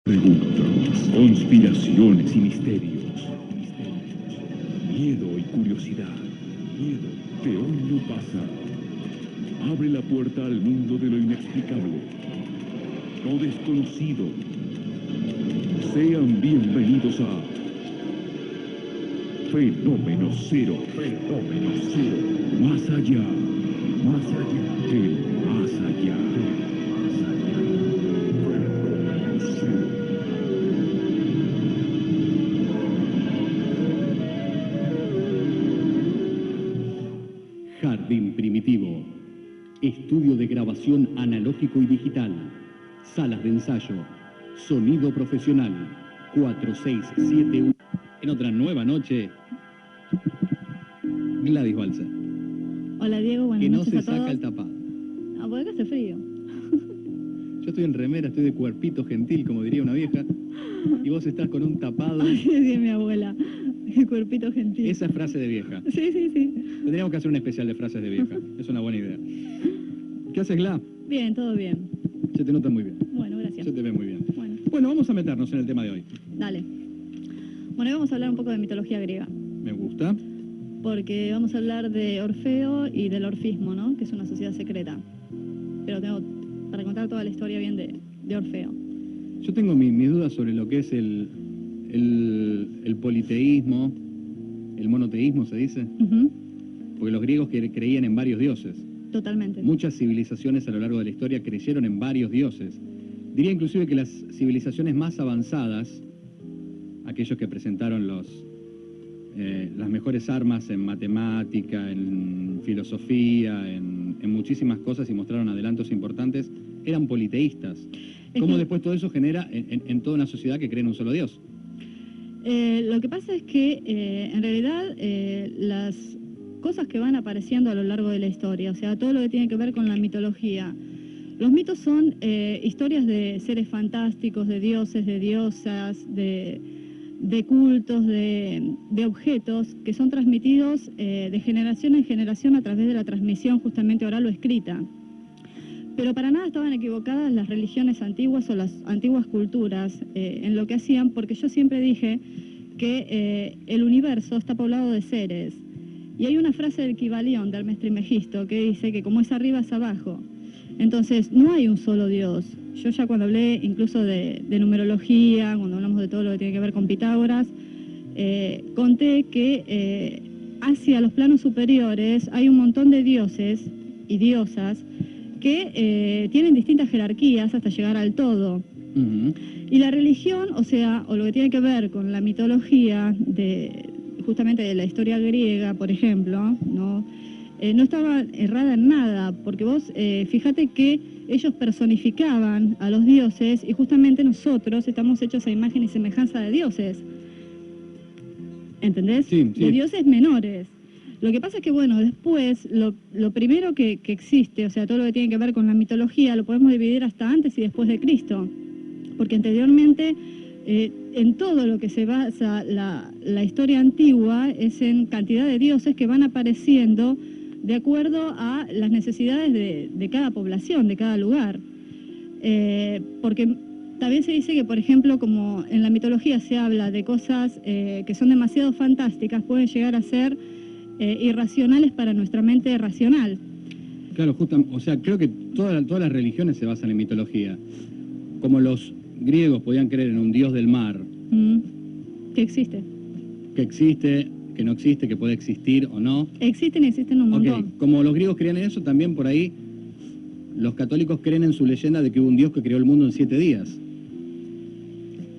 Preguntas, conspiraciones y misterios. Miedo y curiosidad. Miedo que hoy no pasa. Abre la puerta al mundo de lo inexplicable, lo desconocido. Sean bienvenidos a Fenómeno Cero. Fenómeno Cero. Más allá. Más allá. Del más allá. Más allá. Fenómeno Cero. Jardín Primitivo. Estudio de grabación analógico y digital. Salas de ensayo. Sonido profesional. 4671. En otra nueva noche, Gladys Balsa. Hola Diego, buenas Que no noches se a todos. saca el tapado. Ah, porque acá hace frío. Yo estoy en remera, estoy de cuerpito gentil, como diría una vieja. Y vos estás con un tapado. Así decía mi abuela, el cuerpito gentil. Esa es frase de vieja. Sí, sí, sí. Tendríamos que hacer un especial de frases de vieja. Es una buena idea. ¿Qué haces, Gla? Bien, todo bien. Se te nota muy bien. Bueno, gracias. Se te ve muy bien. Bueno, Vamos a meternos en el tema de hoy. dale. Bueno, hoy vamos a hablar un poco de mitología griega, Me gusta. porque vamos a hablar de Orfeo y del orfismo, ¿no? Que es una sociedad secreta. Pero tengo para contar toda la historia bien de Orfeo. Yo tengo mis dudas sobre lo que es el politeísmo, el monoteísmo, se dice. Ujú, Porque los griegos creían en varios dioses. totalmente. Muchas civilizaciones a lo largo de la historia creyeron en varios dioses. Diría inclusive que las civilizaciones más avanzadas, aquellos que presentaron las mejores armas en matemática, en filosofía, en muchísimas cosas y mostraron adelantos importantes, eran politeístas. ¿Cómo después todo eso genera en toda una sociedad que cree en un solo dios? Lo que pasa es que en realidad las cosas que van apareciendo a lo largo de la historia, o sea, todo lo que tiene que ver con la mitología. Los mitos son historias de seres fantásticos, de dioses, de diosas, de cultos, de objetos que son transmitidos de generación en generación a través de la transmisión justamente oral o escrita. Pero para nada estaban equivocadas las religiones antiguas o las antiguas culturas en lo que hacían, porque yo siempre dije que el universo está poblado de seres. Y hay una frase del Kybalión de Hermes Trismegisto que dice que como es arriba es abajo. Entonces, no hay un solo Dios. Yo ya cuando hablé incluso de numerología, cuando hablamos de todo lo que tiene que ver con Pitágoras, conté que hacia los planos superiores hay un montón de dioses y diosas que tienen distintas jerarquías hasta llegar al todo. Uh-huh. Y la religión, o lo que tiene que ver con la mitología justamente de la historia griega, por ejemplo, ¿no? No estaba errada en nada, porque vos fíjate que ellos personificaban a los dioses y justamente nosotros estamos hechos a imagen y semejanza de dioses. ¿Entendés? Sí, sí. De dioses menores. Lo que pasa es que, bueno, después, lo primero que existe, o sea, todo lo que tiene que ver con la mitología, lo podemos dividir hasta antes y después de Cristo. Porque anteriormente, en todo lo que se basa la historia antigua es en cantidad de dioses que van apareciendo de acuerdo a las necesidades de cada población, de cada lugar. Porque también se dice que, por ejemplo, como en la mitología se habla de cosas que son demasiado fantásticas, pueden llegar a ser irracionales para nuestra mente racional. Claro, o sea, creo que todas las religiones se basan en mitología. Como los griegos podían creer en un dios del mar. Que existe. Que existe, que no existe, que puede existir o no. Existen y existen un montón. Okay. Como los griegos creían en eso, también por ahí los católicos creen en su leyenda de que hubo un dios que creó el mundo en 7 días.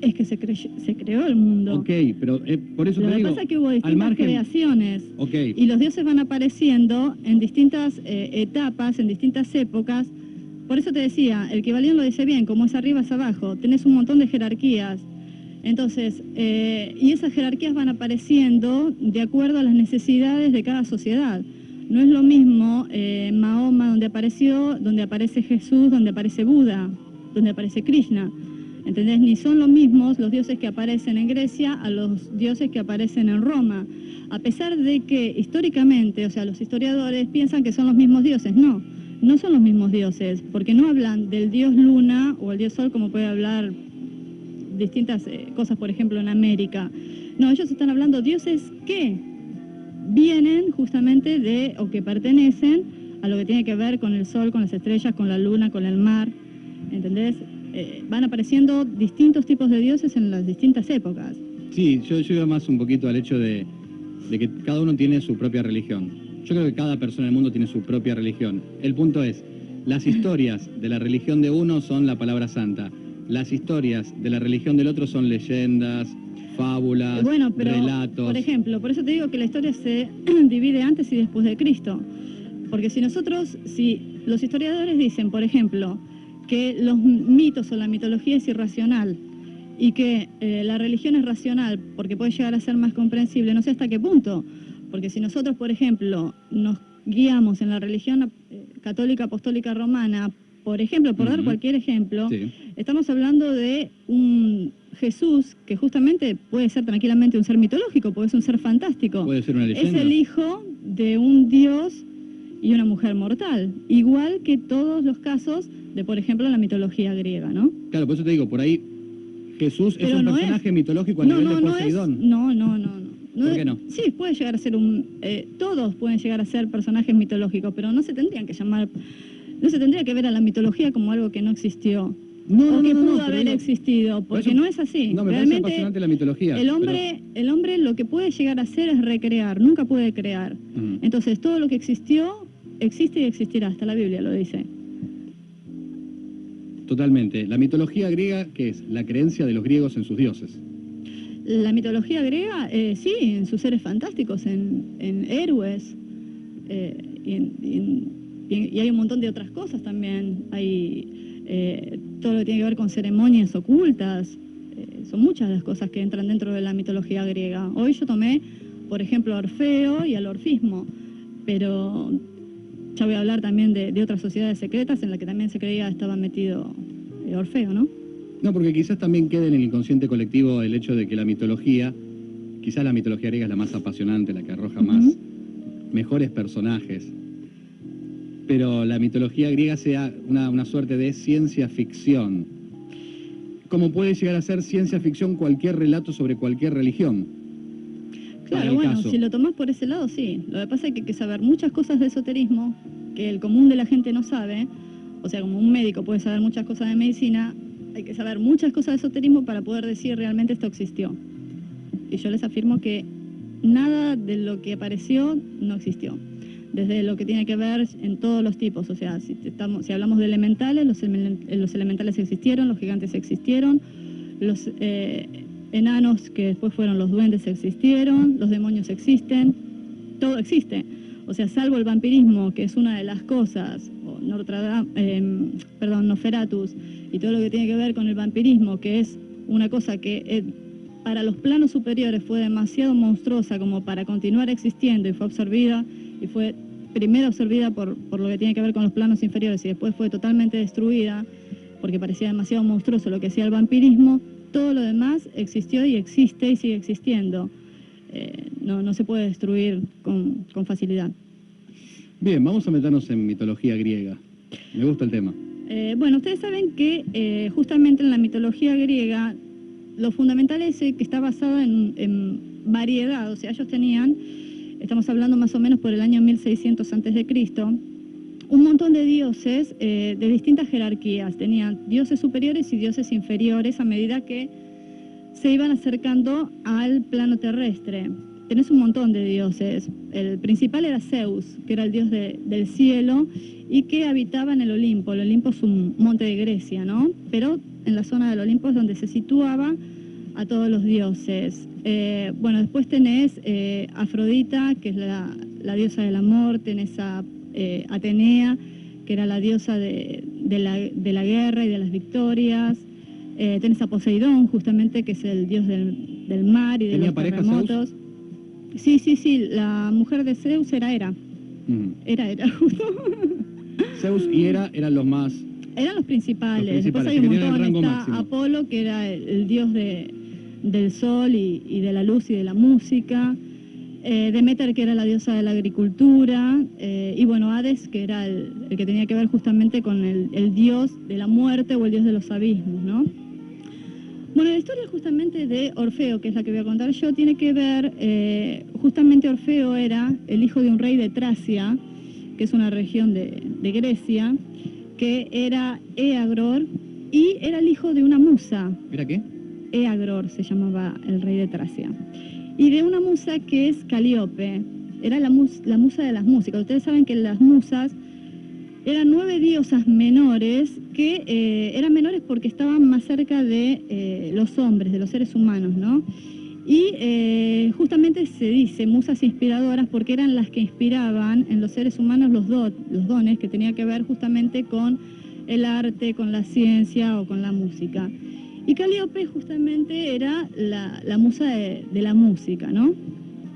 Es que se creó el mundo. Ok, pero por eso te digo... Lo que pasa es que hubo distintas creaciones. Okay. Y los dioses van apareciendo en distintas etapas, en distintas épocas. Por eso te decía, el Kybalión lo dice bien, como es arriba es abajo. Tenés un montón de jerarquías. Entonces, y esas jerarquías van apareciendo de acuerdo a las necesidades de cada sociedad. No es lo mismo Mahoma, donde aparece Jesús, donde aparece Buda, donde aparece Krishna. ¿Entendés? Ni son los mismos los dioses que aparecen en Grecia a los dioses que aparecen en Roma. A pesar de que históricamente, o sea, los historiadores piensan que son los mismos dioses. No, no son los mismos dioses, porque no hablan del dios Luna o el dios Sol como puede hablar distintas cosas, por ejemplo, en América. No, ellos están hablando dioses que vienen justamente de, o que pertenecen a lo que tiene que ver con el sol, con las estrellas, con la luna, con el mar, ¿entendés? Van apareciendo distintos tipos de dioses en las distintas épocas. Sí, yo iba más un poquito al hecho de que cada uno tiene su propia religión. Yo creo que cada persona en el mundo tiene su propia religión. El punto es, las historias de la religión de uno son la palabra santa. Las historias de la religión del otro son leyendas, fábulas, bueno, pero, relatos. Por ejemplo, por eso te digo que la historia se divide antes y después de Cristo. Porque si los historiadores dicen, por ejemplo, que los mitos o la mitología es irracional y que la religión es racional porque puede llegar a ser más comprensible, no sé hasta qué punto. Porque si nosotros, por ejemplo, nos guiamos en la religión católica apostólica romana, por ejemplo, por dar cualquier ejemplo, sí, estamos hablando de un Jesús que justamente puede ser tranquilamente un ser mitológico, porque es un ser fantástico. Puede ser una leyenda. Es el hijo de un dios y una mujer mortal, igual que todos los casos de, por ejemplo, la mitología griega, ¿no? Claro, por eso te digo, por ahí Jesús es un personaje mitológico a nivel de Poseidón. No. ¿Por qué no? Sí, puede llegar a ser todos pueden llegar a ser personajes mitológicos, pero no se tendrían que llamar, no se tendría que ver a la mitología como algo que no existió. O que pudo haber existido, porque no es así. No, me realmente parece apasionante la mitología. El hombre lo que puede llegar a hacer es recrear, nunca puede crear. Entonces, todo lo que existió, existe y existirá, hasta la Biblia lo dice. Totalmente. La mitología griega, ¿qué es? La creencia de los griegos en sus dioses. La mitología griega, sí, en sus seres fantásticos, en héroes, y hay un montón de otras cosas también. Hay todo lo que tiene que ver con ceremonias ocultas. Son muchas las cosas que entran dentro de la mitología griega. Hoy yo tomé, por ejemplo, a Orfeo y al orfismo, pero ya voy a hablar también de otras sociedades secretas en las que también se creía estaba metido Orfeo, ¿no? No, porque quizás también quede en el inconsciente colectivo el hecho de que la mitología, quizás la mitología griega es la más apasionante, la que arroja más mejores personajes, pero la mitología griega sea una suerte de ciencia ficción. Como puede llegar a ser ciencia ficción cualquier relato sobre cualquier religión. Claro, bueno, si lo tomás por ese lado, sí. Lo que pasa es que hay que saber muchas cosas de esoterismo que el común de la gente no sabe. O sea, como un médico puede saber muchas cosas de medicina, hay que saber muchas cosas de esoterismo para poder decir realmente esto existió. Y yo les afirmo que nada de lo que apareció no existió. Desde lo que tiene que ver en todos los tipos. O sea, si hablamos de elementales, los elementales existieron, los gigantes existieron, los enanos que después fueron los duendes existieron, los demonios existen, todo existe. O sea, salvo el vampirismo, que es una de las cosas, o Nosferatus, y todo lo que tiene que ver con el vampirismo, que es una cosa que para los planos superiores fue demasiado monstruosa como para continuar existiendo y fue absorbida, y fue primero absorbida por lo que tiene que ver con los planos inferiores y después fue totalmente destruida porque parecía demasiado monstruoso lo que hacía el vampirismo. Todo lo demás existió y existe y sigue existiendo. No se puede destruir con facilidad. Bien, vamos a meternos en mitología griega. Me gusta el tema. Bueno, ustedes saben que justamente en la mitología griega lo fundamental es que está basado en variedad. O sea, ellos tenían, estamos hablando más o menos por el año 1600 a.C., un montón de dioses de distintas jerarquías. Tenían dioses superiores y dioses inferiores a medida que se iban acercando al plano terrestre. Tenés un montón de dioses. El principal era Zeus, que era el dios del cielo y que habitaba en el Olimpo. El Olimpo es un monte de Grecia, ¿no? Pero en la zona del Olimpo es donde se situaba a todos los dioses. Bueno, después tenés Afrodita, que es la diosa del amor. Tenés a Atenea, que era la diosa de la guerra y de las victorias. Tenés a Poseidón, justamente, que es el dios del mar y de los terremotos. Sí, la mujer de Zeus era Hera. Era justo. Zeus y Hera eran los más... Eran los principales. Después hay un montón. Está máximo. Apolo, que era el dios del sol y de la luz y de la música. Demeter, que era la diosa de la agricultura. Y bueno, Hades, que era el que tenía que ver justamente con el dios de la muerte o el dios de los abismos, ¿no? Bueno, la historia justamente de Orfeo, que es la que voy a contar yo, tiene que ver, justamente Orfeo era el hijo de un rey de Tracia, que es una región de Grecia, que era Eagror, y era el hijo de una musa. ¿Era qué? Eagror se llamaba el rey de Tracia. Y de una musa que es Calíope, era la musa de las músicas. Ustedes saben que las musas eran 9 diosas menores que eran menores porque estaban más cerca de los hombres, de los seres humanos, ¿no? Y justamente se dice musas inspiradoras porque eran las que inspiraban en los seres humanos los dones que tenía que ver justamente con el arte, con la ciencia o con la música. Y Calíope justamente era la musa de la música, ¿no?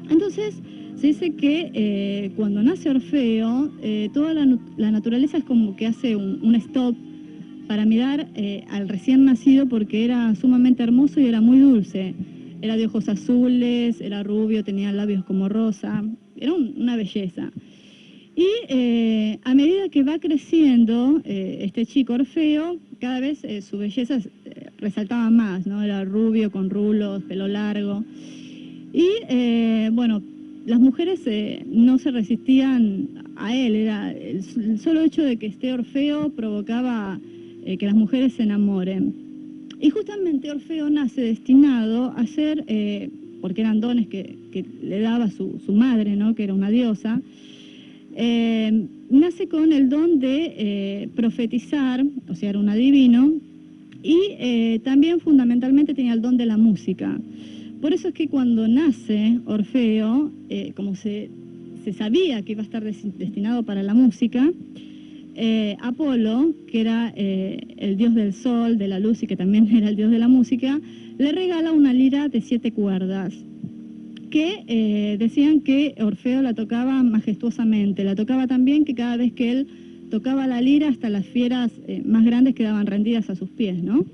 Entonces se dice que cuando nace Orfeo, toda la naturaleza es como que hace un stop para mirar al recién nacido porque era sumamente hermoso y era muy dulce. Era de ojos azules, era rubio, tenía labios como rosa, era una belleza. Y a medida que va creciendo este chico Orfeo, cada vez su belleza resaltaba más, ¿no? Era rubio, con rulos, pelo largo. Y bueno, las mujeres no se resistían a él, era el solo hecho de que esté Orfeo provocaba que las mujeres se enamoren. Y justamente Orfeo nace destinado a ser, porque eran dones que le daba su madre, ¿no? Que era una diosa, nace con el don de profetizar, o sea, era un adivino, y también fundamentalmente tenía el don de la música. Por eso es que cuando nace Orfeo, como se sabía que iba a estar destinado para la música, Apolo, que era el dios del sol, de la luz y que también era el dios de la música, le regala una lira de 7 cuerdas, que decían que Orfeo la tocaba majestuosamente, la tocaba tan bien que cada vez que él tocaba la lira hasta las fieras más grandes quedaban rendidas a sus pies, ¿no?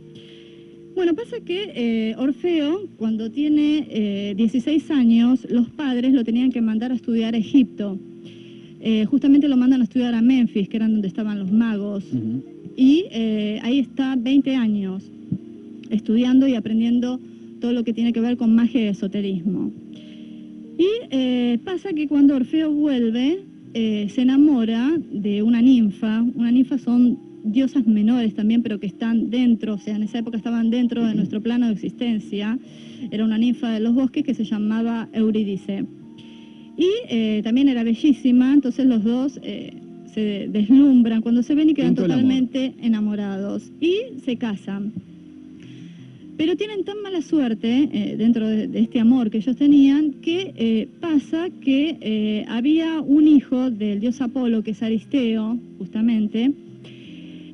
Bueno, pasa que Orfeo, cuando tiene 16 años, los padres lo tenían que mandar a estudiar a Egipto. Justamente lo mandan a estudiar a Memphis, que eran donde estaban los magos. Y ahí está 20 años estudiando y aprendiendo todo lo que tiene que ver con magia y esoterismo. Y pasa que cuando Orfeo vuelve, se enamora de una ninfa. Una ninfa son diosas menores también, pero que están dentro, o sea, en esa época estaban dentro de nuestro plano de existencia. Era una ninfa de los bosques que se llamaba Eurídice. Y también era bellísima, entonces los dos se deslumbran cuando se ven y quedan totalmente enamorados. Y se casan. Pero tienen tan mala suerte dentro de este amor que ellos tenían que pasa que había un hijo del dios Apolo, que es Aristeo, justamente,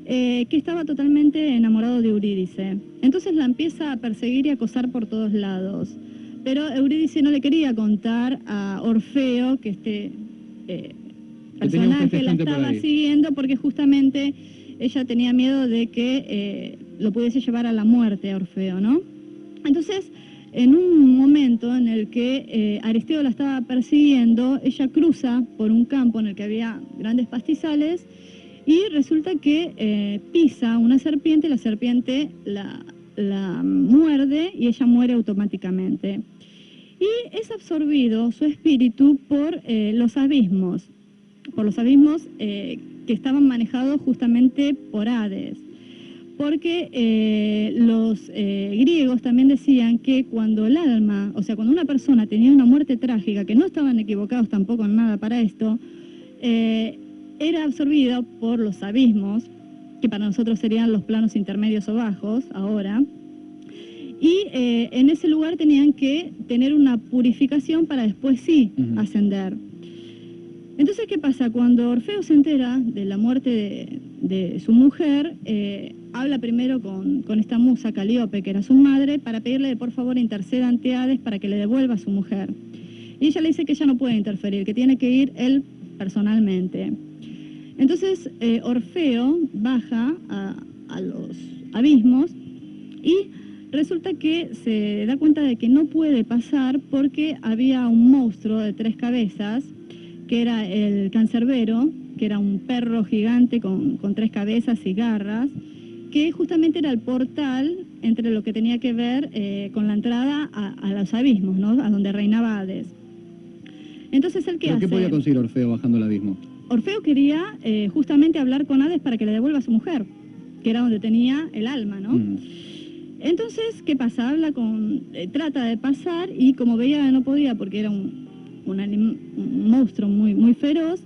que estaba totalmente enamorado de Eurídice. Entonces la empieza a perseguir y a acosar por todos lados. Pero Eurídice no le quería contar a Orfeo que este personaje la estaba siguiendo porque justamente ella tenía miedo de que lo pudiese llevar a la muerte a Orfeo, ¿no? Entonces, en un momento en el que Aristeo la estaba persiguiendo, ella cruza por un campo en el que había grandes pastizales y resulta que pisa una serpiente y la serpiente la muerde y ella muere automáticamente. Y es absorbido su espíritu por los abismos que estaban manejados justamente por Hades. Porque los griegos también decían que cuando el alma, o sea, cuando una persona tenía una muerte trágica, que no estaban equivocados tampoco en nada para esto, era absorbida por los abismos, que para nosotros serían los planos intermedios o bajos ahora, y en ese lugar tenían que tener una purificación para después sí ascender. Entonces, ¿qué pasa? Cuando Orfeo se entera de la muerte de su mujer, habla primero con esta musa Calíope, que era su madre, para pedirle de por favor interceda ante Hades para que le devuelva a su mujer. Y ella le dice que ella no puede interferir, que tiene que ir él personalmente. Entonces, Orfeo baja a los abismos y resulta que se da cuenta de que no puede pasar porque había un monstruo de 3 cabezas, que era el Cancerbero, que era un perro gigante con 3 cabezas y garras, que justamente era el portal entre lo que tenía que ver con la entrada a los abismos, ¿no? A donde reinaba Hades. Entonces, ¿él qué hace? ¿Qué podía conseguir Orfeo bajando al abismo? Orfeo quería justamente hablar con Hades para que le devuelva a su mujer, que era donde tenía el alma, ¿no? Entonces, ¿qué pasa? Trata de pasar y como veía que no podía porque era un monstruo muy, muy feroz,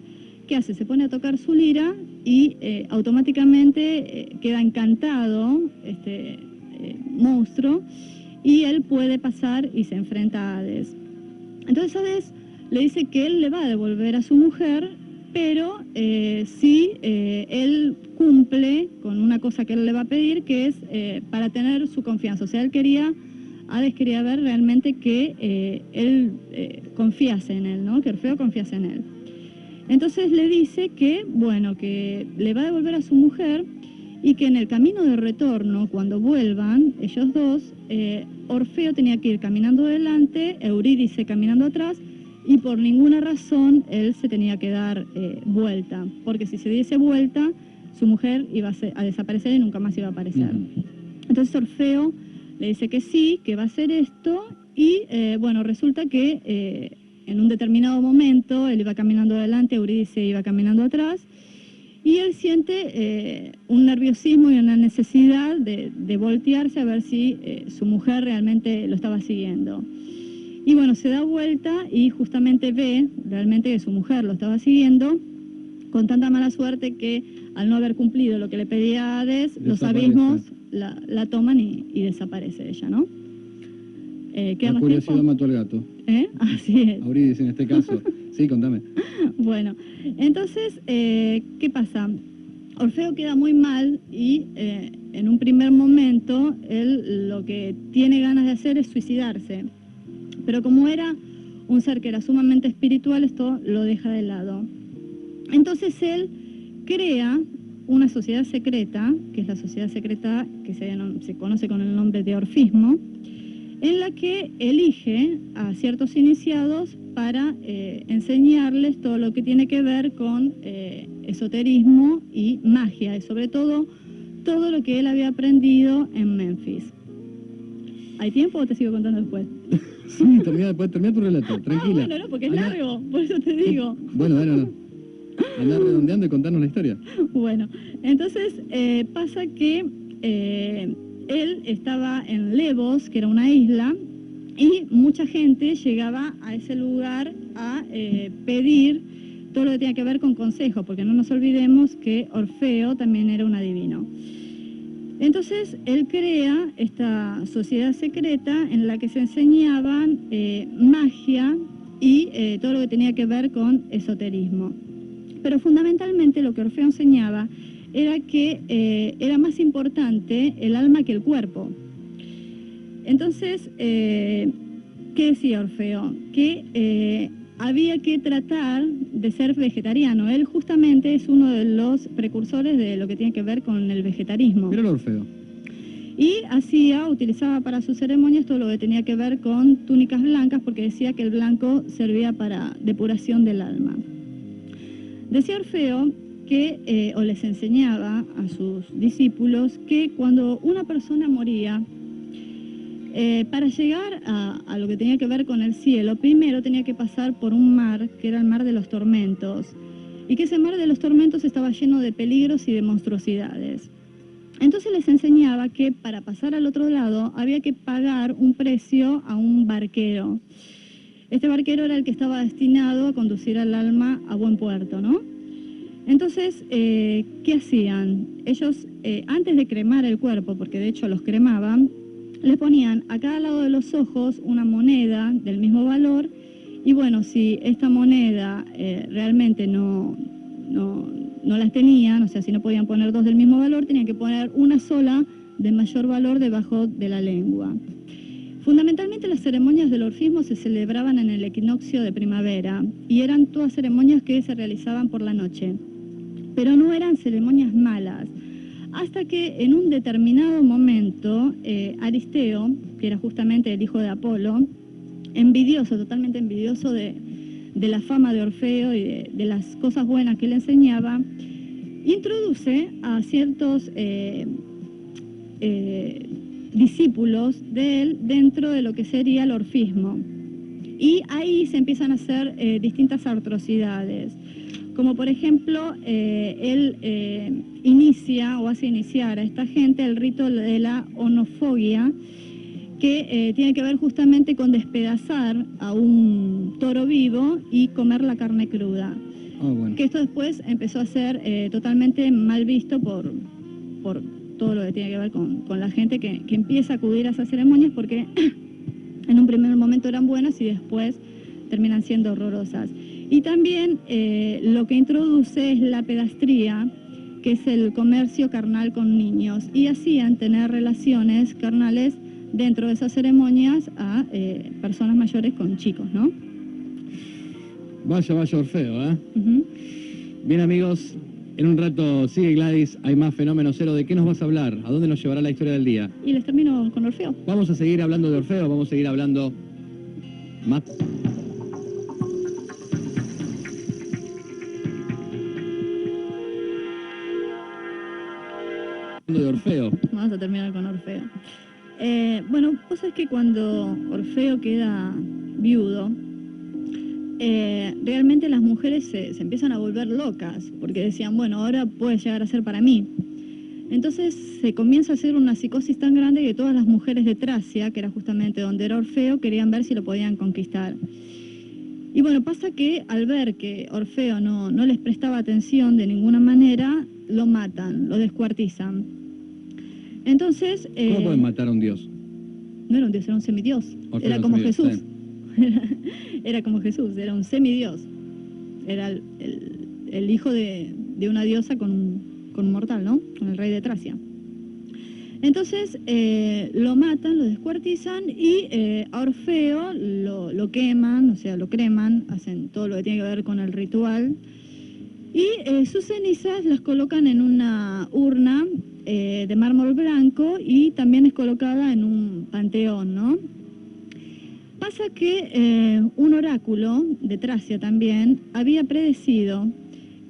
¿qué hace? Se pone a tocar su lira y automáticamente queda encantado este monstruo y él puede pasar y se enfrenta a Hades. Entonces Hades le dice que él le va a devolver a su mujer, pero si él cumple con una cosa que él le va a pedir, que es para tener su confianza. O sea, Hades quería ver realmente que él confiase en él, ¿no? Que Orfeo confiase en él. Entonces le dice que, bueno, que le va a devolver a su mujer y que en el camino de retorno, cuando vuelvan, ellos dos, Orfeo tenía que ir caminando delante, Eurídice caminando atrás, y por ninguna razón él se tenía que dar vuelta, porque si se diese vuelta, su mujer iba a desaparecer y nunca más iba a aparecer. Entonces Orfeo le dice que sí, que va a hacer esto, y bueno, resulta que en un determinado momento él iba caminando adelante, Eurídice iba caminando atrás, y él siente un nerviosismo y una necesidad de voltearse a ver si su mujer realmente lo estaba siguiendo. Y bueno, se da vuelta y justamente ve realmente que su mujer lo estaba siguiendo, con tanta mala suerte que al no haber cumplido lo que le pedía a Hades, los abismos la toman y desaparece ella, ¿no? La curiosidad mató al gato. Así es. Eurídice en este caso. Sí, contame. Bueno, entonces, ¿qué pasa? Orfeo queda muy mal y en un primer momento él lo que tiene ganas de hacer es suicidarse. Pero como era un ser que era sumamente espiritual, esto lo deja de lado. Entonces él crea una sociedad secreta, que es la sociedad secreta que se conoce con el nombre de Orfismo, en la que elige a ciertos iniciados para enseñarles todo lo que tiene que ver con esoterismo y magia, y sobre todo lo que él había aprendido en Memphis. ¿Hay tiempo o te sigo contando después? Sí, termina tu relato, tranquila. Bueno, no, porque es largo, por eso te digo. Bueno, no. Andá redondeando y contarnos la historia. Bueno, entonces pasa que él estaba en Levos, que era una isla, y mucha gente llegaba a ese lugar a pedir todo lo que tenía que ver con consejos, porque no nos olvidemos que Orfeo también era un adivino. Entonces él crea esta sociedad secreta en la que se enseñaban magia y todo lo que tenía que ver con esoterismo. Pero fundamentalmente lo que Orfeo enseñaba era que era más importante el alma que el cuerpo. Entonces, ¿qué decía Orfeo? Que había que tratar de ser vegetariano. Él justamente es uno de los precursores de lo que tiene que ver con el vegetarismo. Mira Orfeo. Y utilizaba para sus ceremonias todo lo que tenía que ver con túnicas blancas, porque decía que el blanco servía para depuración del alma. Decía Orfeo que, o les enseñaba a sus discípulos, que cuando una persona moría, para llegar a lo que tenía que ver con el cielo, primero tenía que pasar por un mar, que era el mar de los tormentos, y que ese mar de los tormentos estaba lleno de peligros y de monstruosidades. Entonces les enseñaba que para pasar al otro lado había que pagar un precio a un barquero. Este barquero era el que estaba destinado a conducir al alma a buen puerto, ¿no? Entonces, ¿qué hacían? Ellos, antes de cremar el cuerpo, porque de hecho los cremaban, le ponían a cada lado de los ojos una moneda del mismo valor, y bueno, si esta moneda realmente no las tenían, o sea, si no podían poner dos del mismo valor, tenían que poner una sola de mayor valor debajo de la lengua. Fundamentalmente las ceremonias del orfismo se celebraban en el equinoccio de primavera y eran todas ceremonias que se realizaban por la noche, pero no eran ceremonias malas. Hasta que en un determinado momento, Aristeo, que era justamente el hijo de Apolo, totalmente envidioso de la fama de Orfeo y de las cosas buenas que le enseñaba, introduce a ciertos discípulos de él dentro de lo que sería el orfismo. Y ahí se empiezan a hacer distintas atrocidades, como por ejemplo, él inicia o hace iniciar a esta gente el rito de la onofogia, que tiene que ver justamente con despedazar a un toro vivo y comer la carne cruda. Oh, bueno. Que esto después empezó a ser totalmente mal visto por todo lo que tiene que ver con la gente que empieza a acudir a esas ceremonias, porque en un primer momento eran buenas y después terminan siendo horrorosas. Y también lo que introduce es la pedastría, que es el comercio carnal con niños, y hacían tener relaciones carnales dentro de esas ceremonias a personas mayores con chicos, ¿no? Vaya Orfeo, ¿eh? Uh-huh. Bien, amigos, en un rato sigue Gladys, hay más Fenómeno Cero. ¿De qué nos vas a hablar? ¿A dónde nos llevará la historia del día? Y les termino con Orfeo. Vamos a seguir hablando de Orfeo, vamos a seguir hablando más. De Orfeo. Vamos a terminar con Orfeo. Bueno, vos sabés que cuando Orfeo queda viudo, realmente las mujeres se empiezan a volver locas, porque decían, bueno, ahora puede llegar a ser para mí. Entonces se comienza a hacer una psicosis tan grande que todas las mujeres de Tracia, que era justamente donde era Orfeo, querían ver si lo podían conquistar. Y bueno, pasa que al ver que Orfeo no les prestaba atención de ninguna manera, lo matan, lo descuartizan. Entonces... ¿Cómo pueden matar a un dios? No era un dios, era un semidios. Orfeo Era como semidios, Jesús. Era como Jesús, era un semidios. Era el hijo de una diosa con un mortal, ¿no? Con el rey de Tracia. Entonces lo matan, lo descuartizan y a Orfeo lo queman, o sea, lo creman, hacen todo lo que tiene que ver con el ritual. Y sus cenizas las colocan en una urna de mármol blanco y también es colocada en un panteón, ¿no? Pasa que un oráculo de Tracia también había predecido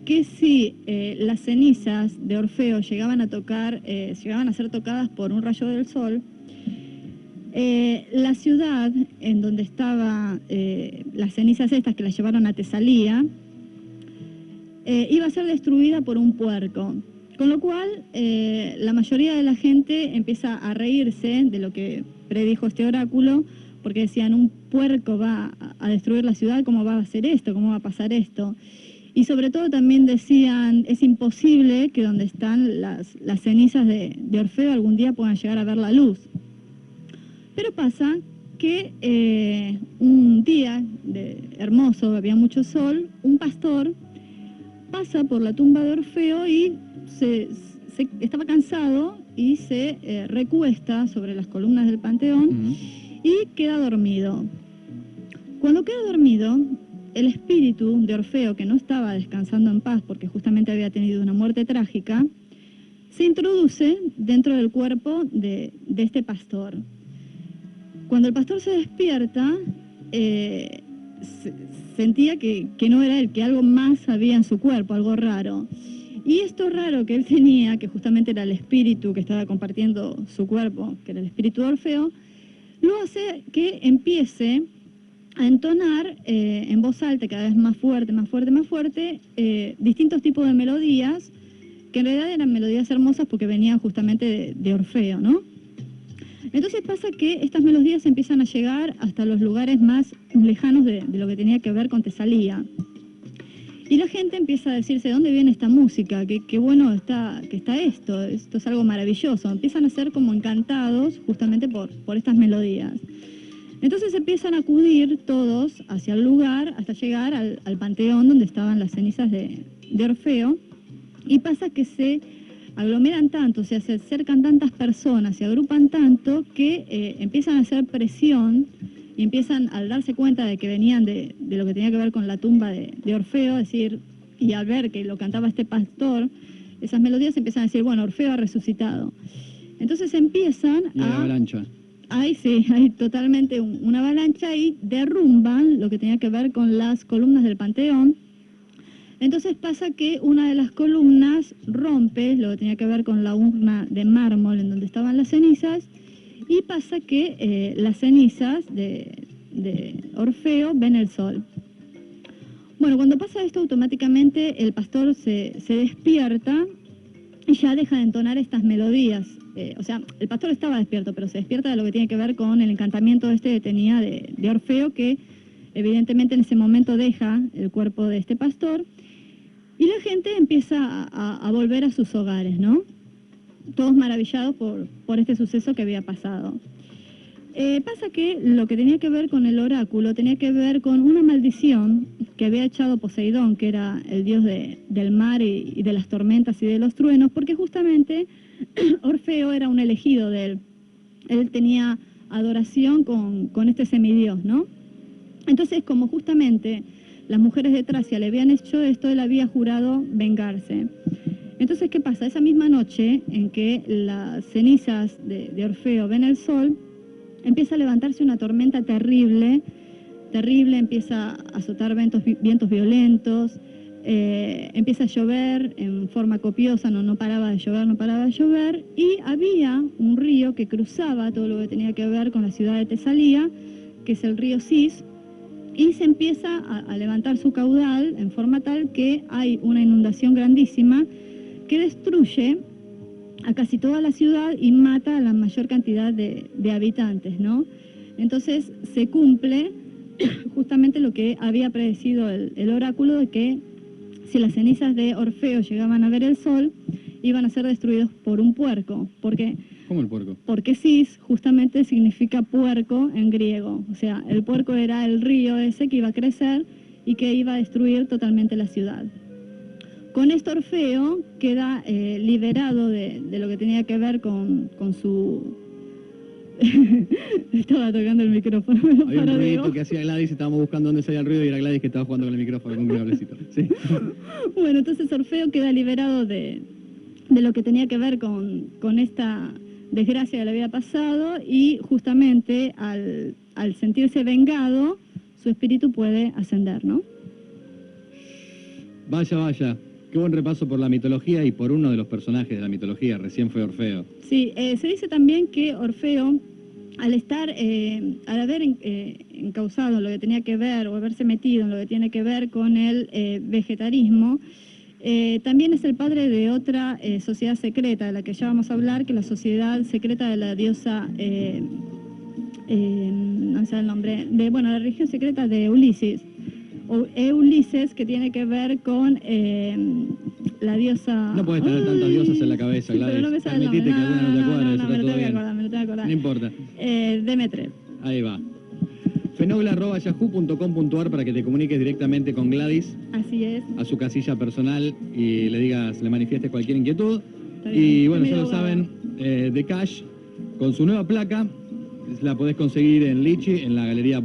que si las cenizas de Orfeo llegaban a ser tocadas por un rayo del sol, la ciudad en donde estaban las cenizas estas que las llevaron a Tesalía, iba a ser destruida por un puerco. Con lo cual, la mayoría de la gente empieza a reírse de lo que predijo este oráculo, porque decían, un puerco va a destruir la ciudad, ¿cómo va a hacer esto? ¿Cómo va a pasar esto? Y sobre todo también decían, es imposible que donde están las cenizas de Orfeo algún día puedan llegar a ver la luz. Pero pasa que un día hermoso, había mucho sol, un pastor pasa por la tumba de Orfeo y estaba cansado y se recuesta sobre las columnas del panteón y queda dormido. Cuando queda dormido, el espíritu de Orfeo, que no estaba descansando en paz porque justamente había tenido una muerte trágica, se introduce dentro del cuerpo de este pastor. Cuando el pastor se despierta, sentía que no era él, que algo más había en su cuerpo, algo raro. Y esto raro que él tenía, que justamente era el espíritu que estaba compartiendo su cuerpo, que era el espíritu de Orfeo, lo hace que empiece a entonar en voz alta, cada vez más fuerte, más fuerte, más fuerte, distintos tipos de melodías, que en realidad eran melodías hermosas porque venían justamente de Orfeo, ¿no? Entonces pasa que estas melodías empiezan a llegar hasta los lugares más lejanos de lo que tenía que ver con Tesalía. Y la gente empieza a decirse, ¿de dónde viene esta música? Qué bueno que está esto es algo maravilloso. Empiezan a ser como encantados justamente por estas melodías. Entonces empiezan a acudir todos hacia el lugar hasta llegar al panteón donde estaban las cenizas de Orfeo. Y pasa que se aglomeran tanto, o sea, se acercan tantas personas, se agrupan tanto que empiezan a hacer presión y empiezan, al darse cuenta de que venían de lo que tenía que ver con la tumba de Orfeo, decir, y al ver que lo cantaba este pastor, esas melodías empiezan a decir, bueno, Orfeo ha resucitado. Entonces empiezan y a... avalancha. Hay totalmente una avalancha y derrumban lo que tenía que ver con las columnas del panteón. Entonces pasa que una de las columnas rompe, lo que tenía que ver con la urna de mármol en donde estaban las cenizas, y pasa que las cenizas de Orfeo ven el sol. Bueno, cuando pasa esto, automáticamente el pastor se despierta y ya deja de entonar estas melodías. O sea, el pastor estaba despierto, pero se despierta de lo que tiene que ver con el encantamiento que tenía de Orfeo, que evidentemente en ese momento deja el cuerpo de este pastor, y la gente empieza a volver a sus hogares, ¿no? Todos maravillados por este suceso que había pasado. Pasa que lo que tenía que ver con el oráculo tenía que ver con una maldición que había echado Poseidón, que era el dios del mar y de las tormentas y de los truenos, porque justamente Orfeo era un elegido de él. Él tenía adoración con este semidios, ¿no? Entonces, como justamente las mujeres de Tracia le habían hecho esto, él había jurado vengarse. Entonces, ¿qué pasa? Esa misma noche en que las cenizas de Orfeo ven el sol, empieza a levantarse una tormenta terrible, empieza a azotar vientos violentos, empieza a llover en forma copiosa, no paraba de llover, y había un río que cruzaba todo lo que tenía que ver con la ciudad de Tesalía, que es el río Cis, y se empieza a levantar su caudal en forma tal que hay una inundación grandísima que destruye a casi toda la ciudad y mata a la mayor cantidad de habitantes, ¿no? Entonces se cumple justamente lo que había predecido el oráculo, de que si las cenizas de Orfeo llegaban a ver el sol, iban a ser destruidos por un puerco. ¿Cómo el puerco? Porque Cis justamente significa puerco en griego. O sea, el puerco era el río ese que iba a crecer y que iba a destruir totalmente la ciudad. Con esto Orfeo queda liberado de lo que tenía que ver con su... Estaba tocando el micrófono. Había un ruidito que hacía Gladys, estábamos buscando dónde salía el ruido y era Gladys que estaba jugando con el micrófono con un cablecito. ¿Sí? Bueno, entonces Orfeo queda liberado de lo que tenía que ver con esta desgracia que le había pasado, y justamente al sentirse vengado, su espíritu puede ascender, ¿no? Vaya. Qué buen repaso por la mitología y por uno de los personajes de la mitología, recién fue Orfeo. Sí, se dice también que Orfeo, al haber encausado lo que tenía que ver, o haberse metido en lo que tiene que ver con el vegetarismo, también es el padre de otra sociedad secreta, de la que ya vamos a hablar, que es la sociedad secreta de la diosa, no sé el nombre, la religión secreta de Ulises. O Ulises, que tiene que ver con la diosa... No puedes tener tantas diosas en la cabeza, sí, Gladys. pero no me sale el nombre. Permitite que alguna no te acuerdes, me lo tengo que acordar. No importa. Demetre. Ahí va. fenogla@yahoo.com.ar para que te comuniques directamente con Gladys. Así es. A su casilla personal y le manifiestes cualquier inquietud. Está bien. Y bueno, ya lo saben, The Cash, con su nueva placa, la podés conseguir en Lichi, en la galería